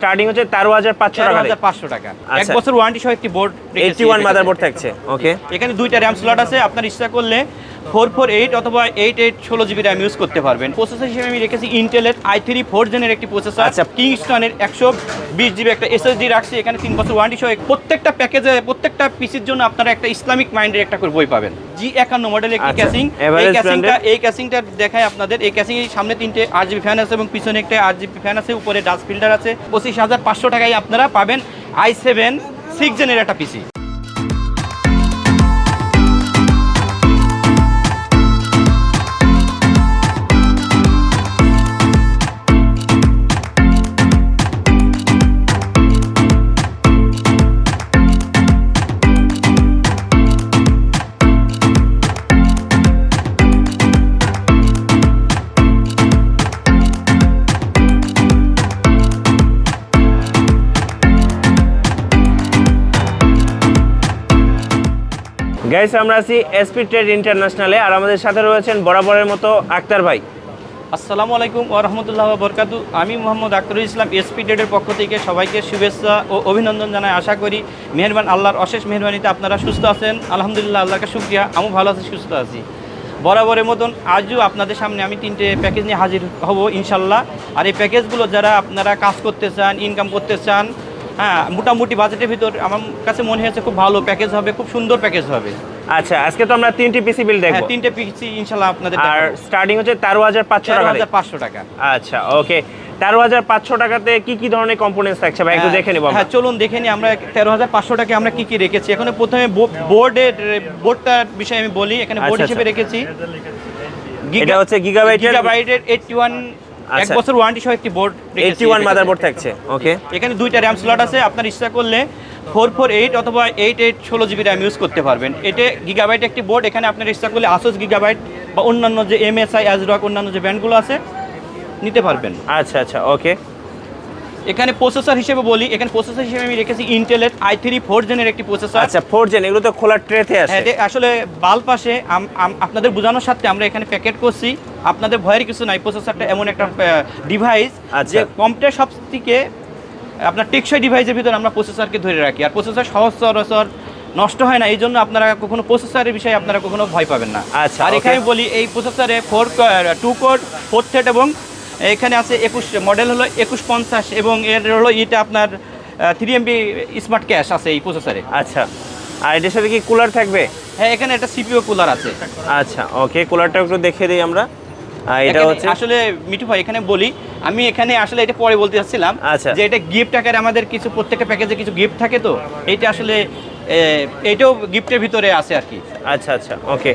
Starting হচ্ছে 13,500 টাকা। 13,500 টাকা। এক বছর ওয়ারেন্টি সহ একটি বোর্ড 81 মাদারবোর্ড থাকছে। ওকে, এখানে দুইটা র‍্যাম স্লট আছে। আপনার ইচ্ছা করলে 448 অথবা 88 16 জিবি র‍্যাম ইউজ করতে পারবেন। প্রসেসর হিসেবে আমি রেখেছি ইন্টেলের i3 4 জেনের একটি প্রসেসর। আচ্ছা, কিংস্টনের 120 জিবি একটা এসএসডি রাখছি। এখানে 3 বছর ওয়ারেন্টি সহ প্রত্যেকটা প্যাকেজে প্রত্যেকটা পিসির জন্য আপনারা একটা ইসলামিক মাইন্ডের একটা করে বই পাবেন। G51 মডেলের একটি ক্যাসিং। এই ক্যাসিংটা দেখায় আপনাদের। এই ক্যাসিং এর সামনে 3টে আরজিবি ফ্যান আছে এবং পিছনে একটা আরজিবি ফ্যান আছে, উপরে ডাস্ট ফিল্টার আছে। 25,500 টাকায় আপনারা পাবেন i7 6 জেনের একটা পিসি। গাইস, আমরা আছি এসপি ট্রেড ইন্টারন্যাশনালে, আর আমাদের সাথে রয়েছেন বরাবরের মতো আক্তার ভাই। আসসালামু আলাইকুম ওয়া রাহমাতুল্লাহি ওয়া বারাকাতুহু। আমি মোহাম্মদ আক্তারুল ইসলাম, এসপি ট্রেডের পক্ষ থেকে সবাইকে শুভেচ্ছা ও অভিনন্দন জানাই। আশা করি মেহেরবান আল্লাহর অশেষ মেহেরবানিতে আপনারা সুস্থ আছেন। আলহামদুলিল্লাহ, আল্লাহকে শুকরিয়া, আমি ভালো আছি, সুস্থ আছি। বরাবরের মতন আজও আপনাদের সামনে আমি 3টে প্যাকেজ নিয়ে হাজির হব ইনশাল্লাহ। আর এই প্যাকেজগুলো যারা আপনারা কাজ করতে চান, ইনকাম করতে চান, হ্যাঁ, মোটামুটি বাজেটের ভিতর আমার কাছে মনে হয়েছে খুব ভালো প্যাকেজ হবে, খুব সুন্দর প্যাকেজ হবে। আচ্ছা, আজকে তো আমরা 3টি পিসি বিল দেখব। 3টে পিসি ইনশাআল্লাহ আপনাদের। আর স্টার্টিং হচ্ছে 13,500 টাকা। 13,500 টাকা। আচ্ছা, ওকে। 13,500 টাকাতে কি কি ধরনের কম্পোনেন্টস থাকছে ভাই, একটু দেখে নিব। হ্যাঁ, চলুন দেখে নিই আমরা 13,500 টাকায় আমরা কি কি রেখেছি। এখন প্রথমে বোর্ডটার বিষয়ে আমি বলি। এখানে বোর্ড হিসেবে রেখেছি, এটা হচ্ছে গিগাবাইটের 81 এক বছর ওয়ারেন্টি সহ একটি বোর্ড 81 মাদারবোর্ড থাকছে। ওকে, এখানে দুইটা র‍্যাম স্লট আছে। আপনার ইচ্ছা করলে 448 অথবা 88 16 জিবি র‍্যাম ইউজ করতে পারবেন। এটা গিগাবাইট একটি বোর্ড। এখানে আপনার ইচ্ছা করলে আসুস গিগাবাইট বা অন্যান্য যে এমএসআই অ্যাজরক অন্যান্য যে ব্র্যান্ডগুলো আছে নিতে পারবেন। আচ্ছা আচ্ছা, ওকে। এখানে প্রসেসর হিসেবে বলি, এখানে প্রসেসর হিসেবে আমি রেখেছি ইন্টেলের i3 4 জেনের একটি প্রসেসর। আচ্ছা, 4 জেন, এগুলো তো খোলা ট্রেতে আছে। হ্যাঁ, আসলে বাল্ব পাশে আপনাদের বোঝানোর সাথে আমরা এখানে প্যাকেট করছি। আপনাদের ভয়ের কিছু নাই। প্রসেসরটা এমন একটা ডিভাইস যে কম্পিউটার সব থেকে আপনার টেকসই ডিভাইসের ভিতরে আমরা প্রসেসরকে ধরে রাখি। আর প্রসেসর সচরাচর নষ্ট হয় না, এই জন্য আপনারা কখনো প্রসেসরের বিষয়ে আপনারা কখনো ভয় পাবেন না। আচ্ছা, আর এখানে বলি এই প্রসেসরে 2 কোর 4 থ্রেড এবং এখানে আছে 21 মডেল হলো 2150 এবং এর হলো এটা আপনার 3 MB স্মার্ট ক্যাশ আছে এই প্রসেসরে। আচ্ছা, আর এটার সাথে কি কুলার থাকবে? হ্যাঁ, এখানে একটা সিপিইউ কুলার আছে। আচ্ছা, ওকে, কুলারটা একটু দেখিয়ে দিই আমরা। এটা হচ্ছে আসলে মিঠু ভাই, এখানে বলি আমি এখানে আসলে এটা পরে বলতে চাচ্ছিলাম যে এটা গিফট আকারে আমাদের কিছু প্রত্যেকটা প্যাকেজে কিছু গিফট থাকে, তো এইটা আসলে এটাও গিফটের ভিতরে আছে আর কি। আচ্ছা আচ্ছা, ওকে।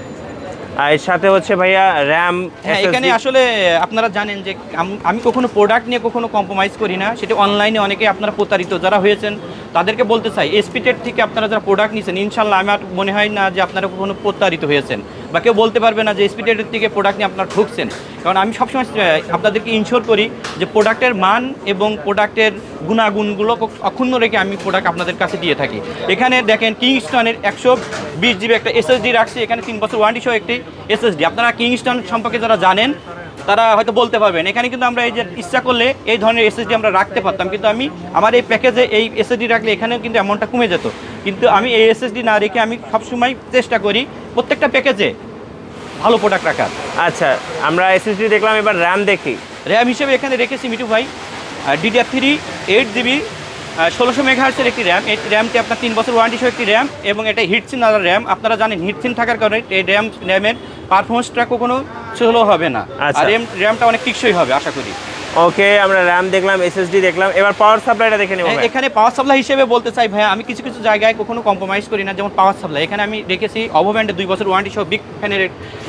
আর এর সাথে হচ্ছে ভাইয়া র্যাম। হ্যাঁ, এখানে আসলে আপনারা জানেন যে আমি কখনো প্রোডাক্ট নিয়ে কখনো কম্প্রোমাইজ করি না। সেটা অনলাইনে অনেকে আপনারা প্রতারিত যারা হয়েছেন তাদেরকে বলতে চাই, এসপি ট্রেড থেকে আপনারা যারা প্রোডাক্ট নিয়েছেন ইনশাল্লাহ আমার মনে হয় না যে আপনারা কখনো প্রতারিত হয়েছেন বা কেউ বলতে পারবে না যে এসপি ট্রেডের থেকে প্রোডাক্ট নিয়ে আপনারা ঠকছেন। কারণ আমি সবসময় আপনাদেরকে ইনশিওর করি যে প্রোডাক্টের মান এবং প্রোডাক্টের গুণাগুণগুলো অক্ষুণ্ণ রেখে আমি প্রোডাক্ট আপনাদের কাছে দিয়ে থাকি। এখানে দেখেন কিংস্টনের 120 জিবি একটা এসএসডি রাখছি। এখানে 3 বছর ওয়ারেন্টি সহ একটি এসএসডি। আপনারা কিংস্টন সম্পর্কে যারা জানেন তারা হয়তো বলতে পারবেন। এখানে কিন্তু আমরা এই যে ইচ্ছা করলে এই ধরনের এসএসডি আমরা রাখতে পারতাম, কিন্তু আমি আমার এই প্যাকেজে এই এসএসডি রাখলে এখানেও কিন্তু অ্যামাউন্টটা কমে যেত। কিন্তু আমি এই এসএসডি না রেখে আমি সবসময় চেষ্টা করি প্রত্যেকটা প্যাকেজে ভালো প্রোডাক্ট রাখার। আচ্ছা, আমরা এসএসডি দেখলাম, এবার র্যাম দেখি। র্যাম হিসেবে এখানে রেখেছি মিঠু ভাই DDR3 8 জিবি 1600 মেগাহার্টসের একটি র্যাম। এই র্যামটি আপনার 3 বছর ওয়ারেন্টি সহ একটি র্যাম এবং এটা হিটসিন র্যাম। আপনারা জানেন হিটসিন থাকার কারণে এই র্যামের পারফরমেন্সটা কখনো স্লো হবে না। আর র্যামটা অনেক টিকসই হবে আশা করি। ওকে, আমরা র্যাম দেখলাম, এসএসডি দেখলাম, এবার পাওয়ার সাপ্লাইটা দেখে নেব। এখানে পাওয়ার সাপ্লাই হিসেবে বলতে চাই ভাই, আমি কিছু কিছু জায়গায় কখনো কম্প্রোমাইজ করি না। যেমন পাওয়ার সাপ্লাই এখানে আমি রেখেছি অভোব্যান্ডের 2 বছর ওয়ারেন্টি সহ বিগ ফ্যানের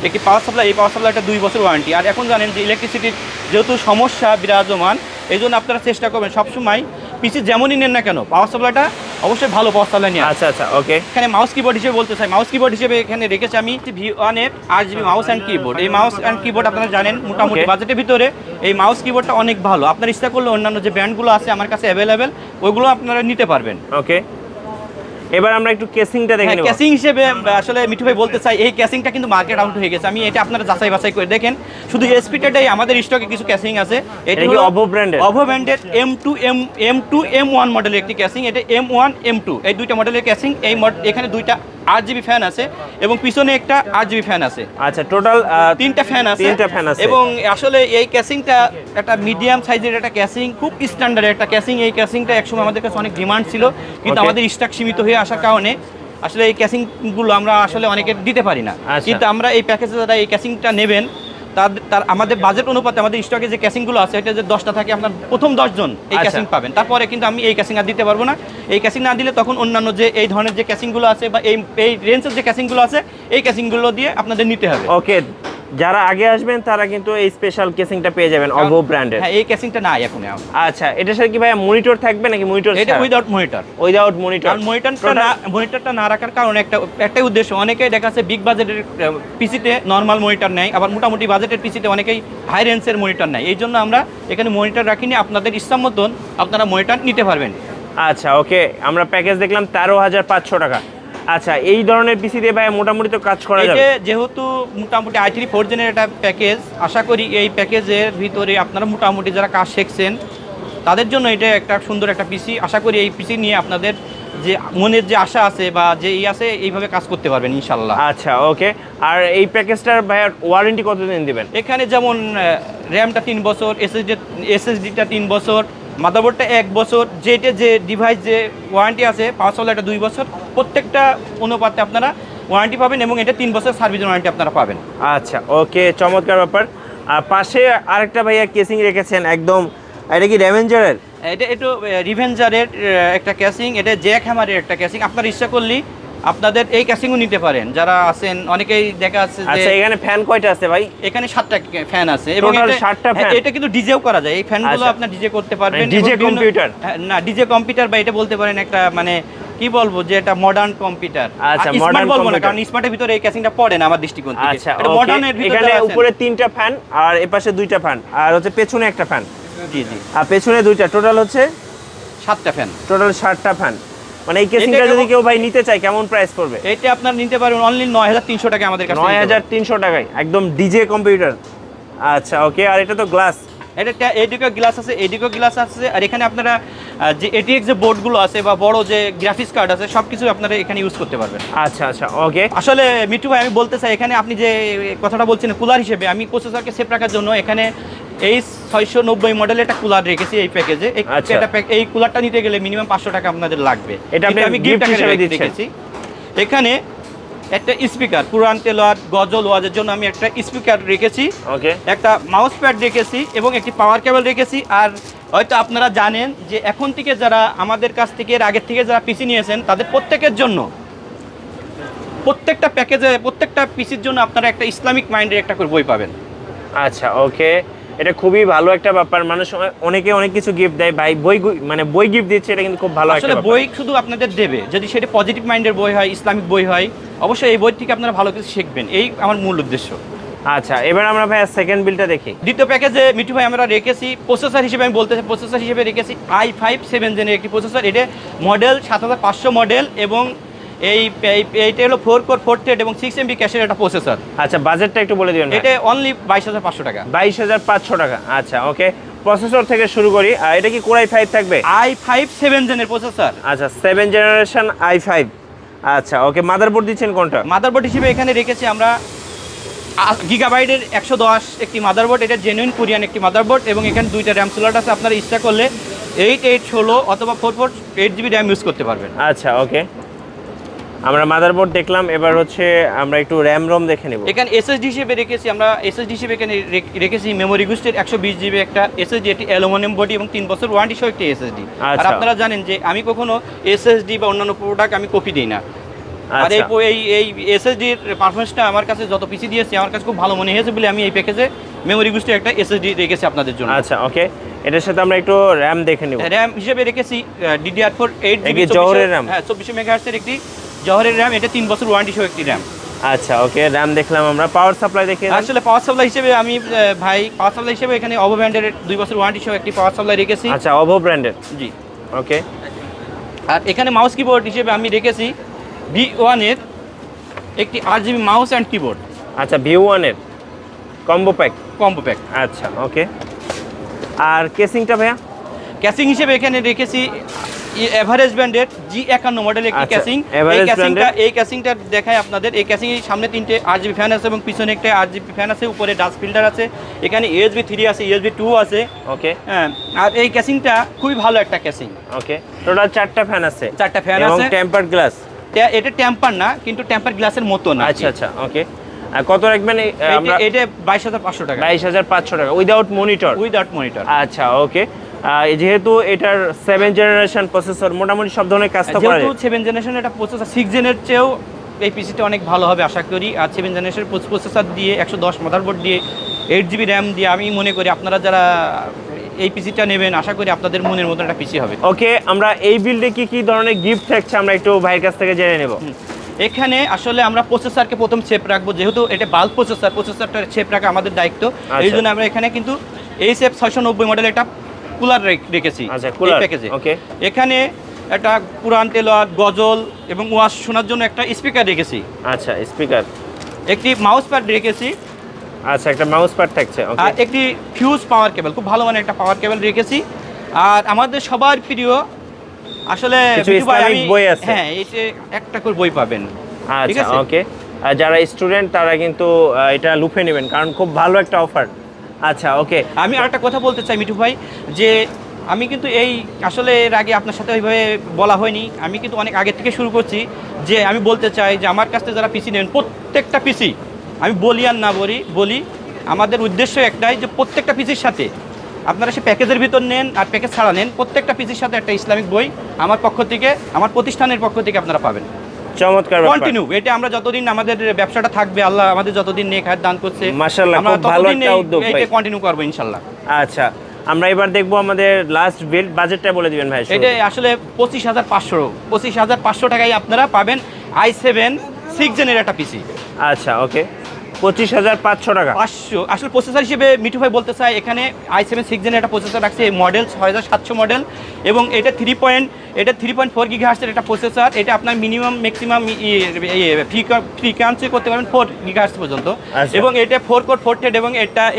একটি পাওয়ার সাপ্লাই। এই পাওয়ার সাপ্লাইটা 2 বছর ওয়ারেন্টি। আর এখন জানেন যে ইলেকট্রিসিটির যেহেতু সমস্যা বিরাজমান, এই জন্য আপনারা চেষ্টা করবেন সবসময় পিসি যেমনই নেন না কেন পাওয়ার সাপ্লাইটা অবশ্যই ভালো পাওয়ার সাপ্লাই নিয়ে। আচ্ছা আচ্ছা, ওকে। এখানে মাউস কিবোর্ড হিসেবে বলতে চাই, মাউস কিবোর্ড হিসেবে এখানে রেখেছি আমি V1 এর 8 জিবি মাউস অ্যান্ড কিবোর্ড। এই মাউস অ্যান্ড কিবোর্ড আপনারা জানেন মোটামুটি বাজেটের ভিতরে এই মাউস কিবোর্ডটা অনেক ভালো। আপনার ইচ্ছা করলে অন্যান্য যে ব্র্যান্ডগুলো আছে আমার কাছে অ্যাভেলেবেল, ওইগুলো আপনারা নিতে পারবেন। ওকে, এবার আমরা একটু কেসিংটা দেখে নেব। ক্যাসিং হিসেবে আসলে মিঠু ভাই বলতে চাই, এই ক্যাসিংটা কিন্তু মার্কেট আউট হয়ে গেছে। আমি এটা আপনারা যাচাই বাছাই করে দেখেন, শুধু এসপিটাই আমাদের স্টকে কিছু ক্যাসিং আছে। এটা কি অভো ব্র্যান্ডের? অভো ব্র্যান্ডের M2 M1 মডেলের একটি ক্যাসিং, এটা M1 M2 এই দুইটা মডেলের ক্যাসিং। এখানে দুইটা 8GB ফ্যান আছে এবং পিছনে একটা 8GB ফ্যান আছে। আচ্ছা, টোটাল তিনটা ফ্যান আছে। এবং আসলে এই ক্যাসিংটা একটা মিডিয়াম সাইজের একটা ক্যাসিং, খুব স্ট্যান্ডার্ড একটা ক্যাসিং। এই ক্যাসিংটা একসময় আমাদের কাছে অনেক ডিমান্ড ছিল, কিন্তু আমাদের স্টক সীমিত হয়ে আসার কারণে আসলে এই ক্যাসিংগুলো আমরা আসলে অনেকে দিতে পারি না। কিন্তু আমরা এই প্যাকেজে যারা এই ক্যাসিংটা নেবেন, তার আমাদের বাজেট অনুপাতে আমাদের স্টকে যে ক্যাসিংগুলো আছে, এটা যে 10টা থাকে, আপনার প্রথম 10 জন এই ক্যাসিং পাবেন। তারপরে কিন্তু আমি এই ক্যাসিং আর দিতে পারবো না। এই ক্যাসিং না দিলে তখন অন্যান্য যে এই ধরনের যে ক্যাসিংগুলো আছে বা এই রেঞ্জের যে ক্যাসিংগুলো আছে, এই ক্যাসিংগুলো দিয়ে আপনাদের নিতে হবে। ওকে, যারা আগে আসবেন তারা কিন্তু এই স্পেশাল কেসিংটা পেয়ে যাবেন অভো ব্র্যান্ডের। হ্যাঁ, এই কেসিংটা নাই এখন। আচ্ছা, এটার সাথে কি ভাই মনিটর থাকবে নাকি মনিটর? এটা উইদাউট মনিটর। Without monitor. আর মনিটরটা না রাখার কারণে একটাই উদ্দেশ্য, অনেকেই দেখা যাচ্ছে বিগ বাজেটের পিসিতে নরমাল মনিটর নেয়, আবার মোটামুটি বাজেটের পিসিতে অনেকেই হাই রেঞ্জের মনিটর নেয়। এই জন্য আমরা এখানে মনিটর রাখিনি, আপনাদের ইচ্ছা মতন আপনারা মনিটর নিতে পারবেন। আচ্ছা, ওকে, আমরা প্যাকেজ দেখলাম 13,500 টাকা। আচ্ছা, এই ধরনের পিসি দিয়ে ভাই মোটামুটি তো কাজ করা যাবে। যেহেতু মোটামুটি i3 4th জেনের একটা প্যাকেজ, আশা করি এই প্যাকেজের ভিতরে আপনারা মোটামুটি যারা কাজ শিখছেন তাদের জন্য এটা একটা সুন্দর একটা পিসি। আশা করি এই পিসি নিয়ে আপনাদের যে মনের যে আশা আছে বা যে আছে, এইভাবে কাজ করতে পারবেন ইনশাল্লাহ। আচ্ছা, ওকে। আর এই প্যাকেজটার ভাইয়ার ওয়ারেন্টি কতদিন দিবেন? এখানে যেমন র্যামটা 3 বছর, এসএসডিটা 3 বছর, মাদারবোর্ডটা 1 বছর, যে ডিভাইস যে ওয়ারেন্টি আছে, পাওয়ার সাপ্লাইটা 2 বছর, প্রত্যেকটা অনুপাতে আপনারা ওয়ারেন্টি পাবেন এবং এটা 3 বছর সার্ভিস ওয়ারেন্টি আপনারা পাবেন। আচ্ছা, ওকে, চমৎকার ব্যাপার। আর পাশে আরেকটা ভাইয়া কেসিং রেখেছেন একদম, এটা কি রেভেঞ্জারের? এটা একটু রিভেঞ্জারের একটা ক্যাসিং, এটা জ্যাক হ্যামারের একটা ক্যাসিং। আপনার ইচ্ছা করলেই আপনাদের এই ক্যাসিংও নিতে পারেন যারা আছেন। অনেকেই দেখা আছে যে আচ্ছা, এখানে ফ্যান কয়টা আছে ভাই? এখানে 7টা ফ্যান আছে এবং টোটাল 7টা ফ্যান। এটা কিন্তু ডিজেও করা যায়। এই ফ্যানগুলো আপনার ডিজে করতে পারবেন। ডিজে কম্পিউটার না, ডিজে কম্পিউটার বা এটা বলতে পারেন একটা, মানে কি বলবো, যে এটা মডার্ন কম্পিউটার। আচ্ছা, মডার্ন বলবো না, কারণ স্মার্টের ভিতরে এই ক্যাসিংটা পড়ে না আমার দৃষ্টিকোণ থেকে। আচ্ছা, এটা মডার্নের ভিতরে। এখানে উপরে 3টা ফ্যান আর এপাশে 2টা ফ্যান আর হচ্ছে পেছনে একটা ফ্যান। জি জি, আর পেছনে 2টা, টোটাল হচ্ছে 7টা ফ্যান। টোটাল 7টা ফ্যান। মানে এই কেসিংটা যদি কেউ ভাই নিতে চায় কেমন প্রাইস পড়বে? এটা আপনার নিতে পারবেন অনলি 9,300 টাকা আমাদের কাছে। 9,300 টাকায় একদম ডিজে কম্পিউটার। আচ্ছা, ওকে। আর এটা তো গ্লাস, এটা এদিকেও গ্লাস আছে, এদিকেও গ্লাস আছে। আর এখানে আপনারা যে এটিএক্স যে বোর্ডগুলো আছে বা বড় যে গ্রাফিক্স কার্ড আছে, সব কিছু আপনারা এখানে ইউজ করতে পারবেন। আচ্ছা আচ্ছা, ওকে। আসলে মিঠু ভাই, আমি বলতে চাই, এখানে আপনি যে কথাটা বলছেন কুলার হিসেবে, আমি প্রসেসরকে সেফ রাখার জন্য এখানে এই 690 মডেলের একটা কুলার রেখেছি এই প্যাকেজে। এই কুলারটা নিতে গেলে মিনিমাম 500 টাকা আপনাদের লাগবে। এটা আমি গিফট হিসেবে রেখেছি। এখানে একটা স্পিকার, কুরআন তেলাওয়াত, গজল ওয়াজের জন্য আমি একটা স্পিকার রেখেছি, ওকে, একটা মাউস প্যাড রেখেছি এবং একটি পাওয়ার কেবল রেখেছি। আর হয়তো আপনারা জানেন যে এখন থেকে যারা আমাদের কাছ থেকে এর আগের থেকে যারা পিসি নিয়েছেন, তাদের প্রত্যেকের জন্য প্রত্যেকটা প্যাকেজে প্রত্যেকটা পিসির জন্য আপনারা একটা ইসলামিক মাইন্ডের একটা করে বই পাবেন। আচ্ছা, ওকে। এটা খুবই ভালো একটা ব্যাপার। মানুষ অনেকে অনেক কিছু গিফট দেয় ভাই, বই গিফট দিচ্ছে, এটা কিন্তু খুব ভালো একটা ব্যাপার। আসলে বই শুধু আপনাদের দেবে যদি সেটা পজিটিভ মাইন্ডের বই হয়, ইসলামিক বই হয়, অবশ্যই এই বই থেকে আপনারা ভালো কিছু শিখবেন, এই আমার মূল উদ্দেশ্য। আচ্ছা, এবার আমরা ভাই সেকেন্ড বিলটা দেখি। দ্বিতীয় প্যাকেজে মিঠু ভাই আমরা রেখেছি প্রসেসর হিসেবে, আমি বলতে চাই প্রসেসর হিসেবে রেখেছি i5 7 জেনের একটি প্রসেসর। এটা মডেল 7500 মডেল এবং এইটা হলো 4 কোর 4 থ্রেড এবং 6 MB ক্যাশের একটা প্রসেসর। আচ্ছা, বাজেটটা একটু বলে দিবেন। এটা অনলি 22,500 টাকা। 22,500 টাকা। আচ্ছা, ওকে। প্রসেসর থেকে শুরু করি। এটা কি কোর i5 থাকবে? i5 7 জেনের processor. আচ্ছা, 7 জেনারেশন i5। আচ্ছা, ওকে। মাদারবোর্ড দিচ্ছেন কোনটা? মাদারবোর্ড হিসেবে এখানে রেখেছি আমরা গিগাবাইটের 110 একটি মাদারবোর্ড। এটা জেনুইন কোরিয়ান একটি মাদারবোর্ড এবং এখানে 2টা র্যাম স্লট আছে। আপনারা ইচ্ছা করলে 8/8/16 অথবা 4/8 GB র্যাম ইউজ করতে পারবেন। আচ্ছা, ওকে। আমরা মাদারবোর্ড দেখলাম, এবার হচ্ছে আমরা একটু র্যাম রম দেখে নেব। এখানে এসএসডি হিসেবে রেখেছি আমরা, এসএসডি হিসেবে এখানে রেখেছি মেমোরি গুস্টের 120 GB একটা এসএসডি, এটি অ্যালুমিনিয়াম বডি এবং 3 বছর ওয়ারেন্টি সহ একটি এসএসডি। আর আপনারা জানেন যে আমি কখনো এসএসডি বা অন্যান্য প্রোডাক্ট আমি কপি দিই না। আর এই এসএসডির পারফরমেন্সটা আমার কাছে যত পিসি দিয়েছি আমার কাছে খুব ভালো মনে হয়েছে বলে আমি এই প্যাকেজে মেমোরি গুস্টের একটা এসএসডি রেখেছি আপনাদের জন্য। আচ্ছা, ওকে। এটার সাথে আমরা একটু র্যাম দেখে নেব। র্যাম হিসেবে রেখেছি DDR4 8GB জহরের র্যাম, 24 মেগাহার্টজের একটি জহরের র্যাম। এটা 3 বছর ওয়ারেন্টি সহ একটি র্যাম। আচ্ছা, ওকে। র্যাম দেখলাম আমরা। পাওয়ার সাপ্লাই দেখে, আসলে পাওয়ার সাপ্লাই হিসেবে আমি পাওয়ার সাপ্লাই হিসেবে এখানে অভো ব্র্যান্ডের 2 বছর ওয়ারেন্টি সহ একটি পাওয়ার সাপ্লাই রেখেছি। আচ্ছা, অভো ব্র্যান্ডের। জি, ওকে। আর এখানে মাউস কিবোর্ড হিসেবে আমি রেখেছি V1 এর একটি RGB মাউস অ্যান্ড কিবোর্ড। আচ্ছা, V1 এর কম্বো প্যাক। আচ্ছা, ওকে। আর কেসিংটা ভাইয়া? ক্যাসিং হিসেবে এখানে রেখেছি এভারেজ ব্র্যান্ডের G51 মডেলের একটি আচ্ছা, ক্যাসিং। Average brand-এর। এই ক্যাসিংটা দেখায় আপনাদের। এই ক্যাসিং এর সামনে 3টে RGB ফ্যান আছে এবং পিছনে একটা RGB ফ্যান আছে, উপরে ডাস্ট ফিল্টার আছে, এখানে USB 3 আছে, USB 2 আছে। ওকে। হ্যাঁ, আর এই ক্যাসিংটা খুবই ভালো একটা ক্যাসিং। ওকে, টোটাল 4টা ফ্যান আছে। 4টা ফ্যান এবং আছে। Temperate glass. এটা টেম্পার না, কিন্তু টেম্পার গ্লাসের মতো না। আচ্ছা আচ্ছা, ওকে। আর কত রাখবেন আমরা? এটা 22,500 টাকা। 22,500 টাকা উইদাউট মনিটর। Without monitor. আচ্ছা, ওকে। যেহেতু এটার 7 জেনারেশন প্রসেসর, মোটামুটি সব ধরনের কাজ তো করা যেহেতু যায়। 7 জেনারেশন এটা প্রসেসর 6 জেনের চেয়েও এই পিসিটা অনেক ভালো হবে আশা করি। আর 7 জেনারেশন প্রসেসর দিয়ে 110 মাদারবোর্ড দিয়ে 8GB র্যাম দিয়ে আমি মনে করি আপনারা যারা এই পিসিটা নেবেন আশা করি আপনাদের মনের মতো একটা পিসি হবে। ওকে, আমরা এই বিল্ডে কি কি ধরনের গিফট থাকছে আমরা একটু ভাইয়ের কাছ থেকে জেনে নেব। এখানে আসলে আমরা প্রসেসরকে প্রথম সেফ রাখবো, যেহেতু এটা বাল্ক প্রসেসরটা সেফ রাখা আমাদের দায়িত্ব। এই জন্য আমরা এখানে কিন্তু এইচএফ 690 মডেল একটা কুলার রেখেছি। আচ্ছা, কুলার প্যাকেজে। ওকে। এখানে একটা কুরআন তেলাওয়াত, গজল এবং ওয়াজ শোনার জন্য একটা স্পিকার রেখেছি। আচ্ছা, স্পিকার। একটি মাউস প্যাড রেখেছি। আচ্ছা, একটা মাউস প্যাড থাকছে। ওকে। আর একটি ফিউজ পাওয়ার কেবল, খুব ভালো মানের একটা পাওয়ার কেবল রেখেছি। আর আমাদের সবার প্রিয় আসলে কিছু মিঠু ভাই, ইসলামিক বই আছে। হ্যাঁ, এইটা একটা করে বই পাবেন। ঠিক আচ্ছা, আছে? ওকে। যারা স্টুডেন্ট তারা কিন্তু এটা লুফে নেবেন, কারণ খুব ভালো একটা অফার। আচ্ছা, ওকে। আমি আরেকটা কথা বলতে চাই মিঠু ভাই, যে আমি কিন্তু এই আসলে এর আগে আপনার সাথে ওইভাবে বলা হয়নি, আমি কিন্তু অনেক আগে থেকে শুরু করছি। যে আমি বলতে চাই যে আমার কাছ থেকে যারা পিসি নেবেন, প্রত্যেকটা পিসি, আমি বলি আর না বলি, আমাদের উদ্দেশ্য একটাই যে প্রত্যেকটা পিসির সাথে আপনারা সে প্যাকেজের ভিতর নেন আর প্যাকেজ ছাড়া নেন, প্রত্যেকটা পিসির সাথে একটা ইসলামিক বই আমার পক্ষ থেকে, আমার প্রতিষ্ঠানের পক্ষ থেকে আপনারা পাবেন। চমৎকার ব্যাপার। কন্টিনিউ, এটা আমরা যতদিন আমাদের ব্যবসাটা থাকবে, আল্লাহ আমাদের যতদিন নেক হায়াত দান করছে, মাশাআল্লাহ, আমরা খুব ভালো ততদিন একটা উদ্যোগ ভাই। এটা কন্টিনিউ করবো ইনশাআল্লাহ। আচ্ছা, আমরা এবার দেখবো আমাদের লাস্ট বিল্ড। বাজেটটা বলে দিবেন ভাই। এটা আসলে 25,500 টাকায় আপনারা পাবেন i7 6 জেনের একটা পিসি। আচ্ছা, ওকে। 25,500 টাকা। 500 আসলে প্রসেসর হিসেবে মিঠু ভাই বলতে চাই, এখানে i7 6 জেনের একটা প্রসেসর রাখছে, মডেল 6700 মডেল, এবং এটা 3.4 গিগাহার্টজের একটা প্রসেসর। এটা আপনার মিনিমাম ম্যাক্সিমাম ফ্রিকোয়েন্সি করতে পারবেন 4 গিগাহার্টজ পর্যন্ত। আচ্ছা। এবং এটা 4 কোর 4 থ্রেড, এবং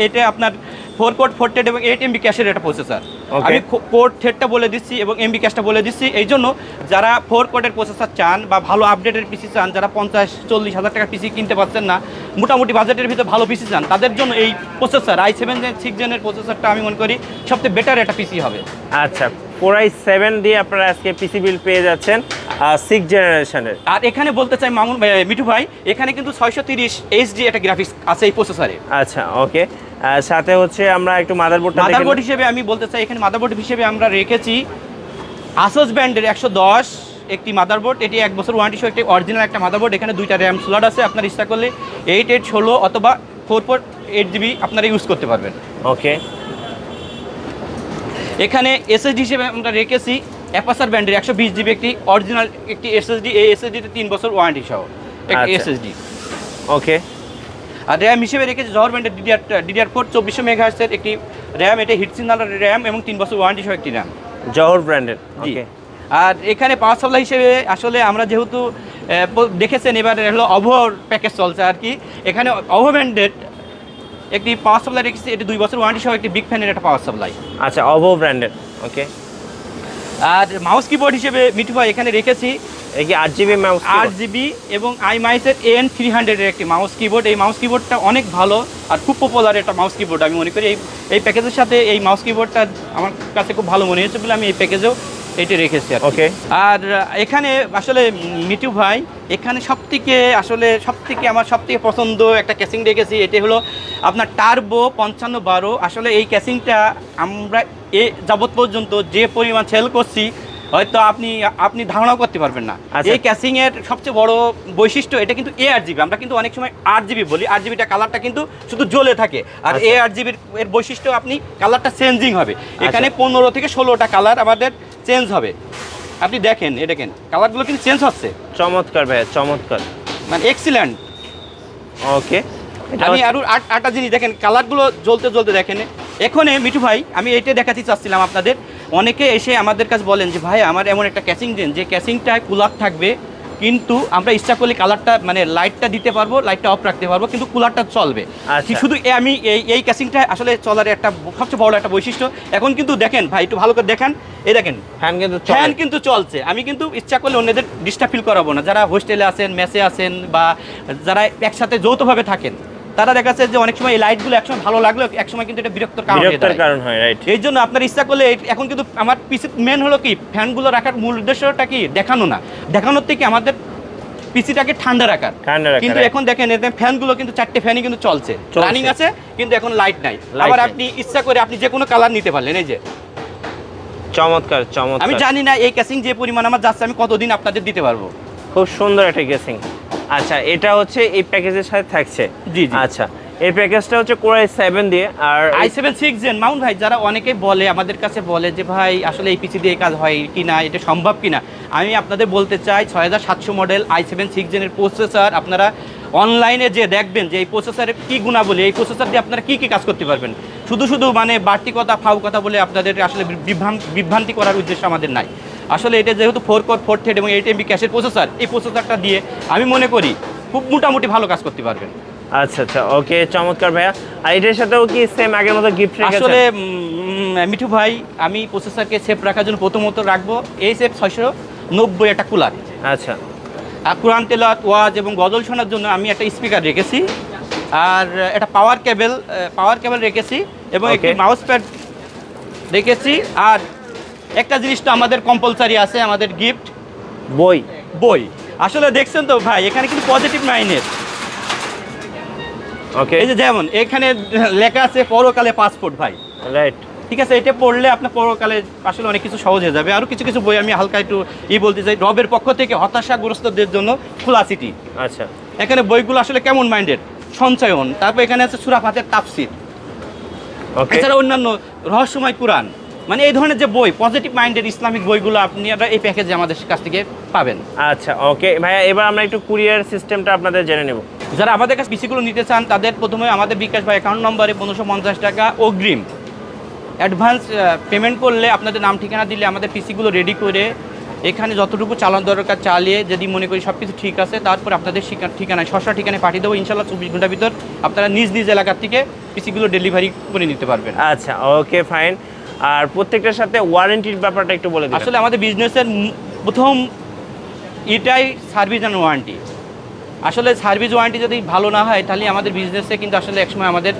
এটা আপনার 4 কোর 4 থ্রেড এবং 8 MB ক্যাশের একটা প্রসেসর। আমি কোর থ্রেডটা বলে দিচ্ছি এবং MB ক্যাশটা বলে দিচ্ছি, এই জন্য যারা 4 কোরের প্রসেসর চান বা ভালো আপডেটের পিসি চান, যারা 50-40 হাজার টাকার পিসি কিনতে পারছেন না, মোটামুটি বাজেটের ভিতরে ভালো পিসি চান, তাদের জন্য এই প্রসেসর i7 6 জেনের প্রসেসরটা আমি মনে করি সবচেয়ে বেটার একটা পিসি হবে। আচ্ছা, Core i7 দিয়ে আপনারা আজকে পিসি বিল পেয়ে যাচ্ছেন 6 জেনারেশনের। আর এখানে বলতে চাই মিঠু ভাই, এখানে কিন্তু 630 HD একটা গ্রাফিক্স আছে এই প্রসেসরে। আচ্ছা, ওকে। সাথে হচ্ছে আমরা একটু মাদারবোর্ড হিসেবে আমি বলতে চাই, এখানে মাদারবোর্ড হিসেবে আমরা রেখেছি আসুস ব্র্যান্ডের 110 একটি মাদারবোর্ড। এটি 1 বছর ওয়ারেন্টি সহ একটি অরিজিনাল একটা মাদারবোর্ড। এখানে 2টা র্যাম স্লট আছে, আপনার ইচ্ছা করলে 8/8/16 অথবা 4/8GB আপনারা ইউজ করতে পারবেন। ওকে। এখানে এসএসডি হিসেবে আমরা রেখেছি অ্যাপাসার ব্র্যান্ডের 120GB একটি অরিজিনাল একটি এসএসডি। এই এসএসডিতে 3 বছর ওয়ারেন্টি সহ একটি এসএসডি। ওকে। আর র্যাম হিসেবে রেখেছি জহর ব্র্যান্ডের DDR4 2400 মেগাহার্টজের একটি র্যাম। এটা হিটসিগনাল র্যাম এবং 3 বছর ওয়ারেন্টি সহ একটি র্যাম, জহর ব্র্যান্ডের। ওকে। আর এখানে পাওয়ার সাপ্লাই হিসেবে আসলে আমরা যেহেতু দেখেছেন এবার হলো অভোর প্যাকেজ চলছে আর কি, এখানে অভো ব্র্যান্ডের একটি পাওয়ার সাপ্লাই রেখেছি। এটি 2 বছর ওয়ারেন্টি সহ একটি বিগ ফ্যানের একটা পাওয়ার সাপ্লাই। আচ্ছা, অভো ব্র্যান্ডের। ওকে। আর মাউস কিবোর্ড হিসেবে মিঠু ভাই এখানে রেখেছি এই কি 8GB মাউস? 8GB এবং iMice-এর AN300 এর একটি মাউস কিবোর্ড। এই মাউস কিবোর্ডটা অনেক ভালো আর খুব পপুলার একটা মাউস কিবোর্ড। আমি মনে করি এই প্যাকেজের সাথে এই মাউস কিবোর্ডটা আমার কাছে খুব ভালো মনে হয়েছে বলে আমি এই প্যাকেজেও এটি রেখেছি। ওকে। আর এখানে আসলে মিঠু ভাই, এখানে সবথেকে আমার সবথেকে পছন্দ একটা ক্যাসিং রেখেছি। এটি হলো আপনার টার্বো 5512। আসলে এই ক্যাসিংটা আমরা যাবত পর্যন্ত যে পরিমাণ সেল করছি হয়তো আপনি ধারণাও করতে পারবেন না। এই ক্যাসিং এর সবচেয়ে বড় বৈশিষ্ট্য, এটা কিন্তু ARGB, আমরা কিন্তু অনেক সময় RGB বলি, RGBটা কালারটা কিন্তু শুধু জ্বলে থাকে, আর ARGB এর বৈশিষ্ট্য আপনি কালারটা চেঞ্জিং হবে। এখানে 15 থেকে 16টা কালার আমাদের চেঞ্জ হবে। আপনি দেখেন কালারগুলো কিন্তু চেঞ্জ হচ্ছে। চমৎকার ভাইয়া, চমৎকার, মানে এক্সিলেন্ট। ওকে। আমি আরো 8টা জিনিস দেখেন, কালারগুলো জ্বলতে দেখেন। এখন মিঠু ভাই আমি এইটা দেখাতে চাচ্ছিলাম আপনাদের, অনেকে এসে আমাদের কাছে বলেন যে ভাই আমার এমন একটা ক্যাসিং দেন যে ক্যাসিংটায় কুলার থাকবে, কিন্তু আমরা ইচ্ছা করলে কালারটা মানে লাইটটা দিতে পারবো, লাইটটা অফ রাখতে পারবো, কিন্তু কুলারটা চলবে। আচ্ছা। শুধু আমি এই ক্যাসিংটা আসলে চলার একটা সবচেয়ে বড় একটা বৈশিষ্ট্য। এখন কিন্তু দেখেন ভাই, একটু ভালো করে দেখেন, এই দেখেন ফ্যান কিন্তু চলছে। আমি কিন্তু ইচ্ছা করলে অন্যদের ডিস্টার্ব ফিল করাবো না, যারা হোস্টেলে আছেন, মেসে আছেন, বা যারা একসাথে যৌথভাবে থাকেন, তারা দেখা যাচ্ছে যে অনেক সময় এই লাইটগুলো একসময় ভালো লাগলো, একসময় কিন্তু এটা বিরক্তর কারণ হয়। রাইট। এই জন্য আপনার ইচ্ছা করলে এখন কিন্তু আমার পিসি মেন হলো কি, ফ্যানগুলো রাখার মূল উদ্দেশ্যটা কি, দেখানো না, দেখানোর থেকে আমাদের পিসিটাকে ঠান্ডা রাখার। কিন্তু এখন দেখেন এতে ফ্যানগুলো কিন্তু 4টে ফ্যানই কিন্তু চলছে, রানিং আছে, কিন্তু এখন লাইট নাই। আবার আপনি ইচ্ছা করে আপনি যে কোনো কালার নিতে পারলেন। এই যে চমৎকার চমৎকার। আমি জানি না এই ক্যাসিং যে পরিমাণ আমার যাচ্ছে আমি কতদিন আপনাদের দিতে পারবো। খুব সুন্দর একটা কেসিং। আচ্ছা, এটা হচ্ছে এই প্যাকেজের সাথে থাকছে। জি জি। আচ্ছা, এই প্যাকেজটা হচ্ছে Core i7 দিয়ে, আর i7 6 জেন মাউন্ট ভাই, যারা অনেকে বলে আমাদের কাছে বলে যে ভাই আসলে এই পিসি দিয়ে কাজ হয় কি না, এটা সম্ভব কি না, আমি আপনাদের বলতে চাই 6700 মডেল i7 6 জেনের প্রসেসর আপনারা অনলাইনে যে দেখবেন যে এই প্রসেসরের কী গুণাবলী, এই প্রসেসর দিয়ে আপনারা কী কী কাজ করতে পারবেন। শুধু মানে বাড়তি কথা ফাউ কথা বলে আপনাদের আসলে বিভ্রান্তি করার উদ্দেশ্য আমাদের নাই। আসলে এটা যেহেতু 4 কোর 4 থ্রেড এবং 8 MB ক্যাশের প্রসেসর, এই প্রসেসরটা দিয়ে আমি মনে করি খুব মোটামুটি ভালো কাজ করতে পারবেন। আচ্ছা আচ্ছা, ওকে, চমৎকার ভাইয়া। আর এটার সাথেও কি সেম আগের মতো গিফট রেখেছেন? আসলে মিঠু ভাই, আমি প্রসেসরকে সেফ রাখার জন্য প্রথমত রাখবো এই সেফ 690 একটা কুলার। আচ্ছা। আর কোরআন তেলাওয়াত, ওয়াজ এবং গজল শোনার জন্য আমি একটা স্পিকার রেখেছি, আর একটা পাওয়ার কেবল রেখেছি, এবং একটি মাউস প্যাড রেখেছি। আর একটা জিনিস তো আমাদের কম্পালসারি আছে, আমাদের গিফট বই। আসলে দেখছেন তো ভাই, এখানে কিন্তু পজিটিভ মাইন্ডের। ওকে, এই যে যেমন এখানে লেখা আছে পরকালে পাসপোর্ট ভাই। রাইট। ঠিক আছে, এটা পড়লে আপনার পরকালে আসলে অনেক কিছু সহজ হয়ে যাবে। আরও কিছু কিছু বই আমি হালকা একটু বলতে চাই, রবের পক্ষ থেকে হতাশাগ্রস্তদের জন্য খোলা চিঠি। আচ্ছা, এখানে বইগুলো আসলে কেমন মাইন্ডেড, সঞ্চয়ন, তারপর এখানে আছে সূরা ফাতিহার তাফসীর, এছাড়া অন্যান্য রহস্যময় কুরআন, মানে এই ধরনের যে বই পজিটিভ মাইন্ডেড ইসলামিক বইগুলো আপনারা এই প্যাকেজে আমাদের কাছ থেকে পাবেন। আচ্ছা, ওকে ভাইয়া, এবার আমরা একটু কুরিয়ার সিস্টেমটা আপনাদের জেনে নেব। যারা আমাদের কাছে পিসিগুলো নিতে চান তাদের প্রথমে আমাদের বিকাশ বা অ্যাকাউন্ট নম্বরে 1550 টাকা অগ্রিম অ্যাডভান্স পেমেন্ট করলে, আপনাদের নাম ঠিকানা দিলে আমাদের পিসিগুলো রেডি করে এখানে যতটুকু চালানো দরকার চালিয়ে, যদি মনে করি সব কিছু ঠিক আছে, তারপর আপনাদের ঠিকানায় ঠিকানায় পাঠিয়ে দেবো। ইনশাল্লাহ 24 ঘন্টার ভিতর আপনারা নিজ এলাকার থেকে পিসিগুলো ডেলিভারি করে নিতে পারবেন। আচ্ছা, ওকে, ফাইন। আর প্রত্যেকটার সাথে ওয়ারেন্টির ব্যাপারটা একটু বলে দিন। আসলে আমাদের বিজনেসের প্রথম এটাই সার্ভিস অ্যান্ড ওয়ারেন্টি। আসলে সার্ভিস ওয়ারেন্টি যদি ভালো না হয়, তাহলে আমাদের বিজনেসে কিন্তু আসলে একসময় আমাদের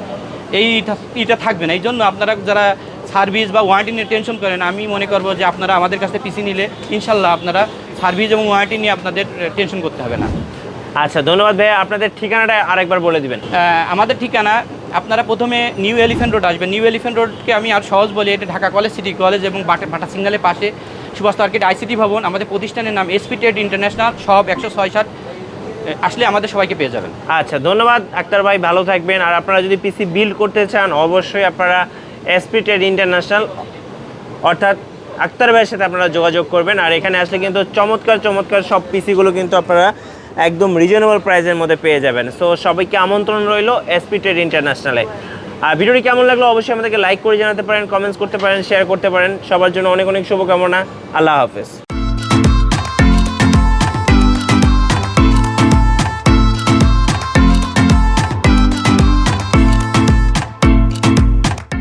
এইটা থাকবে না। এই জন্য আপনারা যারা সার্ভিস বা ওয়ারেন্টি নিয়ে টেনশন করেন, আমি মনে করবো যে আপনারা আমাদের কাছে পিসি নিলে ইনশাল্লাহ আপনারা সার্ভিস এবং ওয়ারেন্টি নিয়ে আপনাদের টেনশন করতে হবে না। আচ্ছা, ধন্যবাদ ভাইয়া। আপনাদের ঠিকানাটা আরেকবার বলে দিবেন। আমাদের ঠিকানা, আপনারা প্রথমে নিউ এলিফ্যান্ট রোড আসবেন। নিউ এলিফ্যান্ট রোডকে আমি আর সহজ বলি, এটা ঢাকা কলেজ, সিটি কলেজ এবং বাটা সিগন্যালের পাশে সুভাষ মার্কেট আইসিটি ভবন। আমাদের প্রতিষ্ঠানের নাম এসপি ট্রেড ইন্টারন্যাশনাল, সব 106 আসলে আমাদের সবাইকে পেয়ে যাবেন। আচ্ছা, ধন্যবাদ আক্তার ভাই, ভালো থাকবেন। আর আপনারা যদি পিসি বিল্ড করতে চান, অবশ্যই আপনারা এসপি ট্রেড ইন্টারন্যাশনাল অর্থাৎ আক্তার ভাইয়ের সাথে আপনারা যোগাযোগ করবেন। আর এখানে আসলে কিন্তু চমৎকার সব পিসিগুলো কিন্তু আপনারা একদম রিজনেবল প্রাইসের মধ্যে পেয়ে যাবেন। সো সবাইকে আমন্ত্রণ রইল এসপি ট্রেড ইন্টারন্যাশনালে। আর ভিডিওটি কেমন লাগলো অবশ্যই আমাদেরকে লাইক করে জানাতে পারেন, কমেন্টস করতে পারেন, শেয়ার করতে পারেন। সবার জন্য অনেক শুভকামনা। আল্লাহ হাফেজ।